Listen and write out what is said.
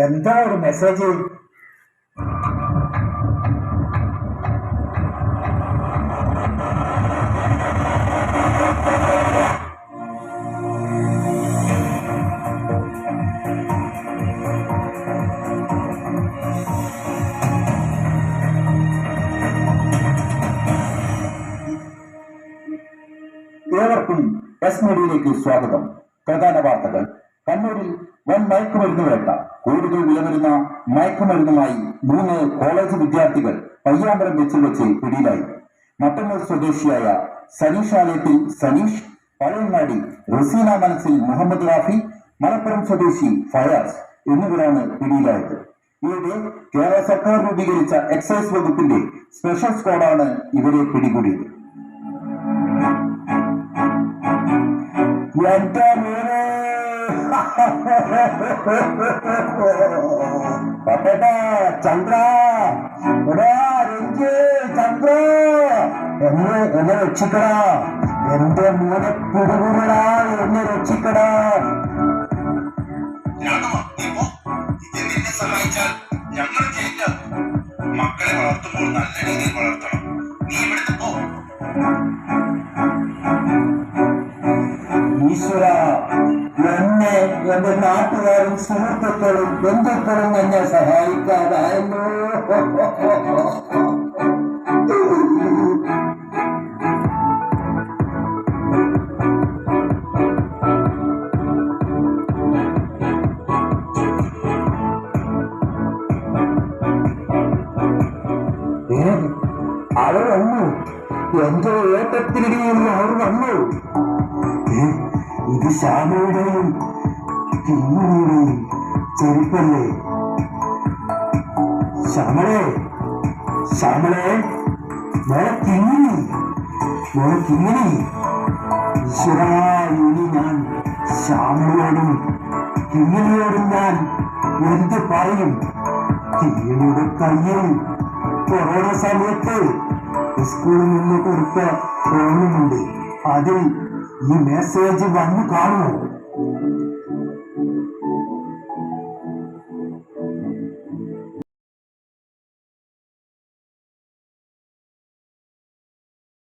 എന്താ ഒരു മെസ്സേജ്? ഏവർക്കും എസ് മീഡിയയിലേക്ക് സ്വാഗതം. പ്രധാന വാർത്തകൾ. കണ്ണൂരിൽ വൻ മയക്കുമരുന്ന് വേട്ട. കോടികൾ വില വരുന്ന മയക്കുമരുന്നുമായി 3 കോളേജ് വിദ്യാർത്ഥികൾ പയ്യാമ്പലം വെച്ച് പിടിയിലായി. മട്ടന്നൂർ സ്വദേശിയായ സനീഷ് ആലയത്തിൽ സനീഷ്, പഴയങ്ങാടി റസീന മനസ്സിൽ മുഹമ്മദ് റാഫി, മലപ്പുറം സ്വദേശി ഫയാസ് എന്നിവരാണ് പിടിയിലായത്. ഇവിടെ കേരള സർക്കാർ രൂപീകരിച്ച എക്സൈസ് വകുപ്പിന്റെ സ്പെഷ്യൽ സ്ക്വാഡാണ് ഇവരെ പിടികൂടിയത്. ചന്ദ്ര, ചന്ദ്ര, എന്നെ രക്ഷിക്കടാ, എന്റെ മോനെ പിടികൂടടാ, എന്നെ രക്ഷിക്കടാ. മക്കളെ വളർത്തുമ്പോൾ നല്ല രീതിയിൽ വളർത്തണം. നീ ഇവിടുത്തെ പോ. ഈശ്വര, എന്നെ എന്റെ നാട്ടുകാരും സുഹൃത്തുക്കളും ബന്ധുക്കളും എന്നെ സഹായിക്കാതായല്ലോ. അവർ വന്നു, എന്റെ ഏട്ടത്തിനിടയിൽ അവർ വന്നു. ഇത് ശ്യാമയുടെയും കിങ്ങിണിയുടെയും ചെരുപ്പല്ലേ? ശ്യാമളെ, ശ്യാമളെ, മോളെ കിങ്ങിണി, മോളെ കിങ്ങിണി. ഈശ്വരാ, ഇനി ഞാൻ ശ്യാമളയോടും കിങ്ങിണിയോടും ഞാൻ എന്ത് പറയും? കിങ്ങിണിയുടെ കയ്യിൽ കൊറോണ സമയത്ത് സ്കൂളിൽ നിന്ന് കൊടുത്ത ഫോണുമുണ്ട്. അതിൽ ഈ മെസ്സേജ് വന്നു കാണുമോ?